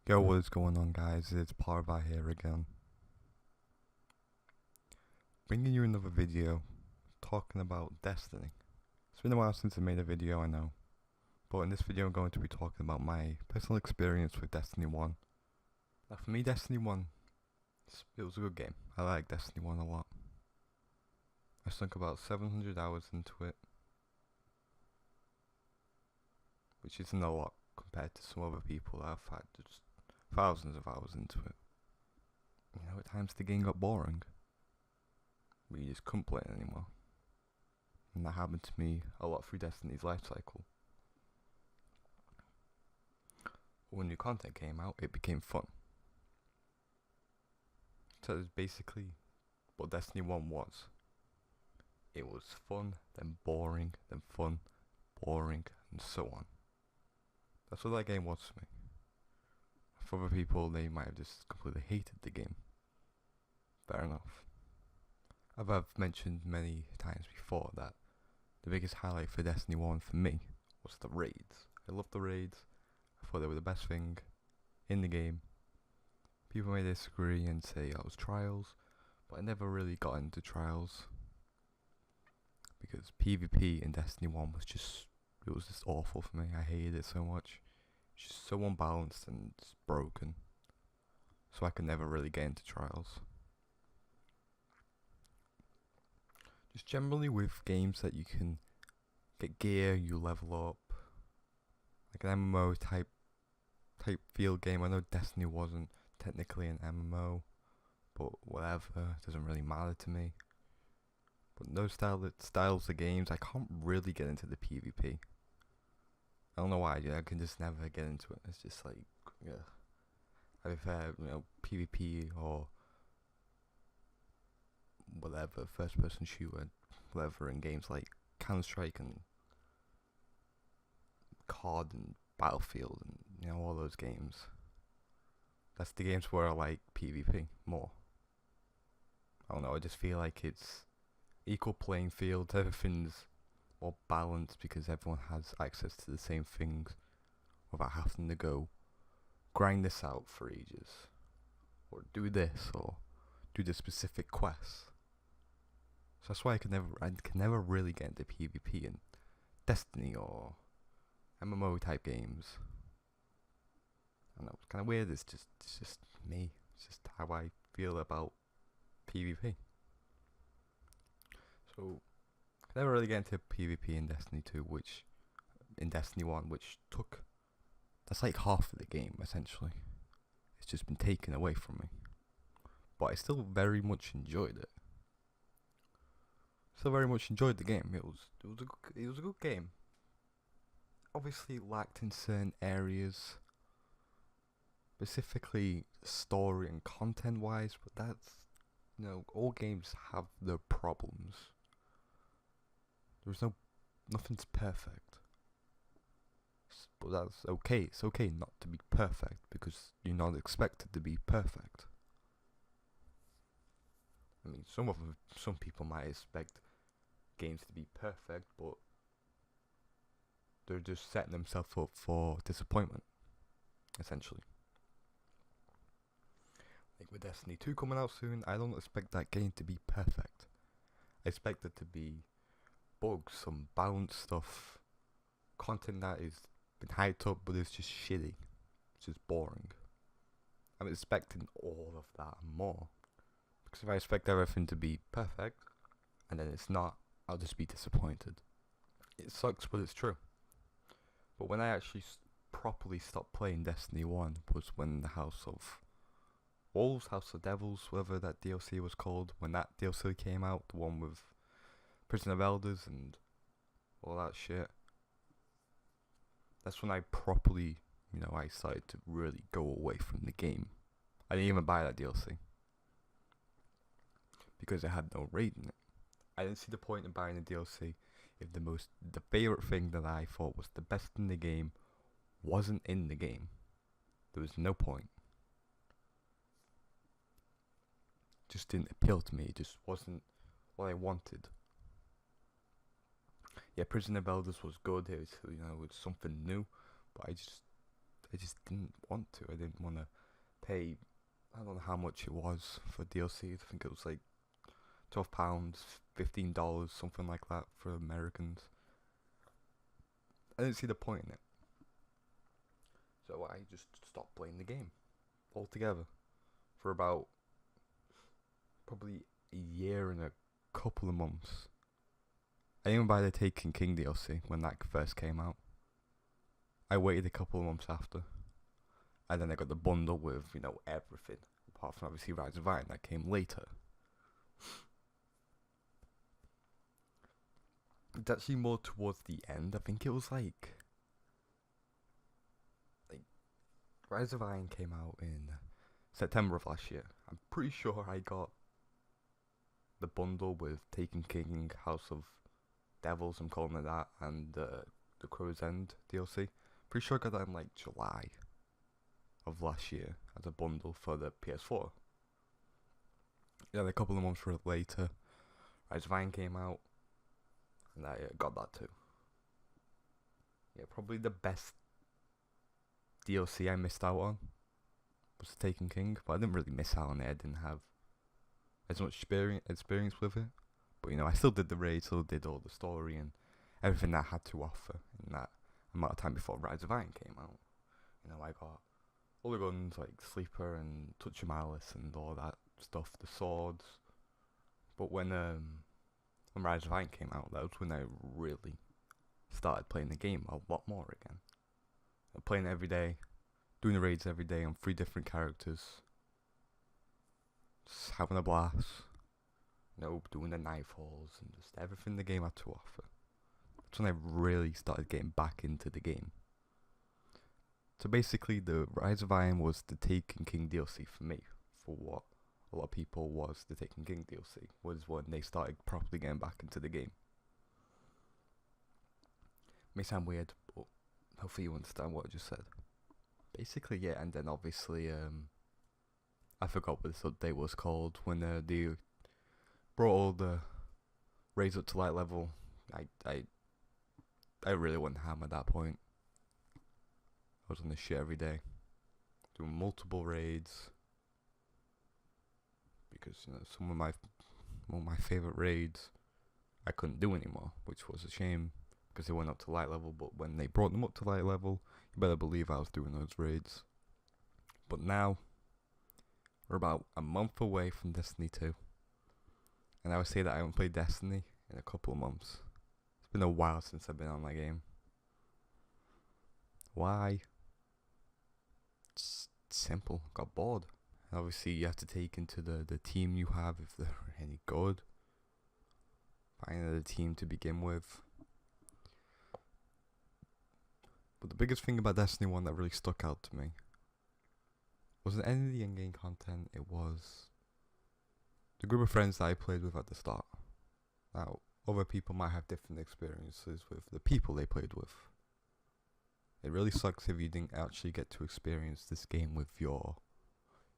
Yo, what is going on, guys? It's Parva here again, bringing you another video talking about Destiny. It's been a while since I made a video, I know, but in this video I'm going to be talking about my personal experience with Destiny 1. Now for me, Destiny 1, it was a good game. I like Destiny 1 a lot. I sunk about 700 hours into it, which isn't a lot compared to some other people that have had just thousands of hours into it. You know, at times the game got boring. We just couldn't play it anymore. And that happened to me a lot through Destiny's life cycle. When new content came out, it became fun. So that's basically what Destiny 1 was. It was fun, then boring, then fun, boring, and so on. That's what that game was for me. For other people, they might have just completely hated the game. Fair enough. I've mentioned many times before that the biggest highlight for Destiny 1 for me was the raids. I loved the raids. I thought they were the best thing in the game. People may disagree and say I was trials, but I never really got into trials because PvP in Destiny 1 was just awful for me. I hated it so much. It's just so unbalanced and just broken. So I could never really get into trials. Just generally with games that you can get gear, you level up, like an MMO type field game. I know Destiny wasn't technically an MMO, but whatever, it doesn't really matter to me. But those styles of games, I can't really get into the PvP. I don't know why, I can just never get into it. It's just like, yeah. I prefer, PvP or whatever, first person shooter, whatever, in games like Counter-Strike and COD and Battlefield and, all those games. That's the games where I like PvP more. I don't know, I just feel like it's equal playing field, everything's more balanced because everyone has access to the same things without having to go grind this out for ages, or do this, or do the specific quests. So that's why I can never really get into PvP in Destiny or MMO type games. I know, it's kind of weird. It's just me. It's just how I feel about PvP. So I never really get into PvP in Destiny 2, in Destiny 1, that's like half of the game essentially. It's just been taken away from me, but I still very much enjoyed it. Still very much enjoyed the game. It was a good game. Obviously, it lacked in certain areas, specifically story and content wise, but that's, all games have their problems. Nothing's perfect. But that's okay. It's okay not to be perfect because you're not expected to be perfect. I mean, some people might expect games to be perfect, but they're just setting themselves up for disappointment, essentially. Like with Destiny 2 coming out soon, I don't expect that game to be perfect. I expect it to be bugs, some balanced stuff, content that is been hyped up but it's just shitty. It's just boring. I'm expecting all of that and more. Because if I expect everything to be perfect and then it's not, I'll just be disappointed. It sucks, but it's true. But when I actually properly stopped playing Destiny 1 was when the House of Wolves, House of Devils, whatever that DLC was called, when that DLC came out, the one with Prison of Elders and all that shit. That's when I properly, I started to really go away from the game. I didn't even buy that DLC because it had no raid in it. I didn't see the point in buying the DLC if the favorite thing that I thought was the best in the game wasn't in the game. There was no point. It just didn't appeal to me. It just wasn't what I wanted. Yeah, Prison of Elders was good. It was something new, but I just didn't want to. I didn't want to pay. I don't know how much it was for DLC. I think it was like £12, $15, something like that for Americans. I didn't see the point in it, so I just stopped playing the game altogether for about probably a year and a couple of months. I didn't buy the Taken King DLC when that first came out. I waited a couple of months after, and then I got the bundle with, everything, apart from obviously Rise of Iron that came later. It's actually more towards the end. I think it was like Rise of Iron came out in September of last year. I'm pretty sure I got the bundle with Taken King, House of Devils, I'm calling it that, and the Crow's End DLC. Pretty sure I got that in like July of last year as a bundle for the PS4. Yeah, a couple of months later, Rise of Iron came out, and I got that too. Yeah, probably the best DLC I missed out on was Taken King, but I didn't really miss out on it. I didn't have as much experience with it, but I still did the raid, still did all the story and everything that I had to offer in that amount of time before Rise of Iron came out. I got all the guns like Sleeper and Touch of Malice and all that stuff, the swords. But when Rise of Iron came out, that was when I really started playing the game a lot more again. Playing it every day, doing the raids every day on 3 different characters, just having a blast, doing the knife hauls and just everything the game had to offer. That's when I really started getting back into the game. So basically, the Rise of Iron was the Taken King DLC for me, for what a lot of people was the Taken King DLC, was when they started properly getting back into the game. May sound weird, but hopefully you understand what I just said. Basically, yeah, and then obviously, I forgot what this update was called, when they brought all the raids up to light level. I really went ham at that point. I was on this shit every day, doing multiple raids, because some of my favorite raids I couldn't do anymore, which was a shame because they went up to light level. But when they brought them up to light level, you better believe I was doing those raids. But now we're about a month away from Destiny 2, and I would say that I haven't played Destiny in a couple of months. It's been a while since I've been on that game. Why? It's simple. Got bored. And obviously, you have to take into the team you have, if they're any good. Find another team to begin with. But the biggest thing about Destiny 1 that really stuck out to me wasn't any of the in-game content. It was the group of friends that I played with at the start. Now, other people might have different experiences with the people they played with. It really sucks if you didn't actually get to experience this game with your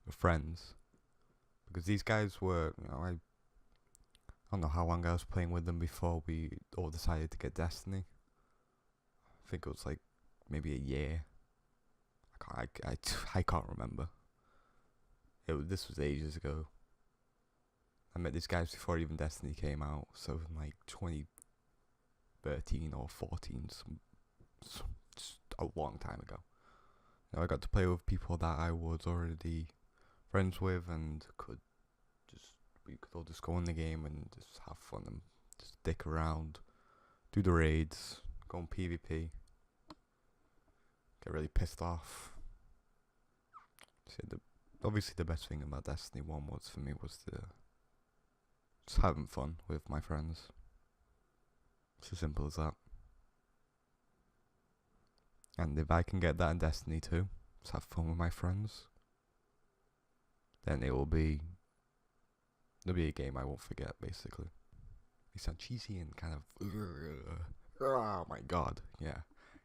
friends, because these guys were, I don't know how long I was playing with them before we all decided to get Destiny. I think it was like maybe a year. I can't remember. This was ages ago. I met these guys before even Destiny came out, so in like 2013 or 14, just a long time ago. I got to play with people that I was already friends with, and we could all just go in the game and just have fun and just dick around, do the raids, go on PvP, get really pissed off. So obviously the best thing about Destiny 1 was just having fun with my friends. It's as simple as that. And if I can get that in Destiny 2, just have fun with my friends, then it'll be a game I won't forget, basically. It sounds cheesy and kind of, oh my god, yeah,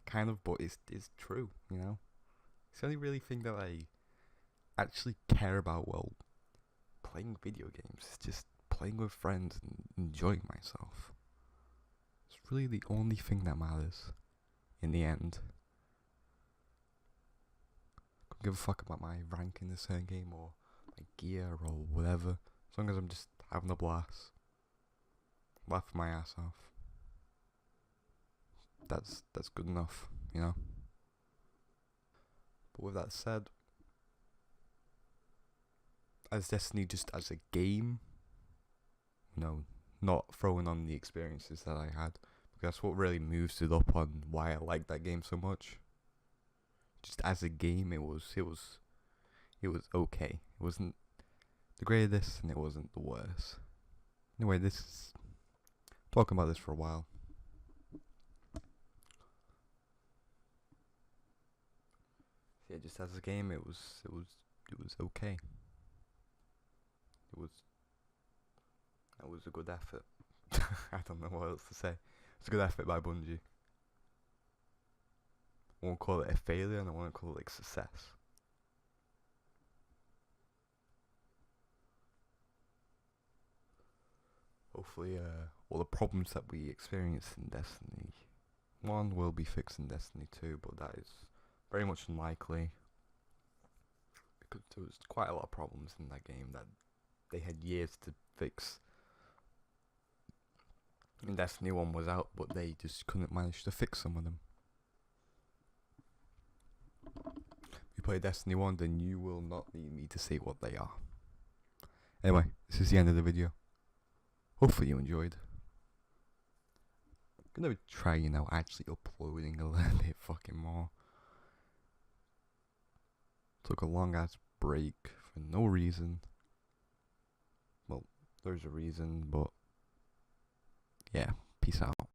kind of, but it's true, It's the only really thing that I actually care about while playing video games. It's just playing with friends and enjoying myself. It's really the only thing that matters in the end. Don't give a fuck about my rank in the certain game or my gear or whatever. As long as I'm just having a blast, laughing my ass off. That's good enough, you know. But with that said, as Destiny just as a game, you know, not throwing on the experiences that I had, because that's what really moves it up on why I like that game so much. Just as a game, it was okay. It wasn't the greatest, and it wasn't the worst. Anyway, this is talking about this for a while. Yeah, just as a game, it was okay. That was a good effort. I don't know what else to say. It's a good effort by Bungie. I won't call it a failure, and I won't call it like success. Hopefully, all the problems that we experienced in Destiny 1 will be fixed in Destiny 2, but that is very much unlikely, because there was quite a lot of problems in that game that they had years to fix. And Destiny 1 was out, but they just couldn't manage to fix some of them. If you play Destiny 1, then you will not need me to say what they are. Anyway, this is the end of the video. Hopefully you enjoyed. I'm gonna try, actually uploading a little bit fucking more. Took a long ass break for no reason. Well, there's a reason, but yeah, peace out.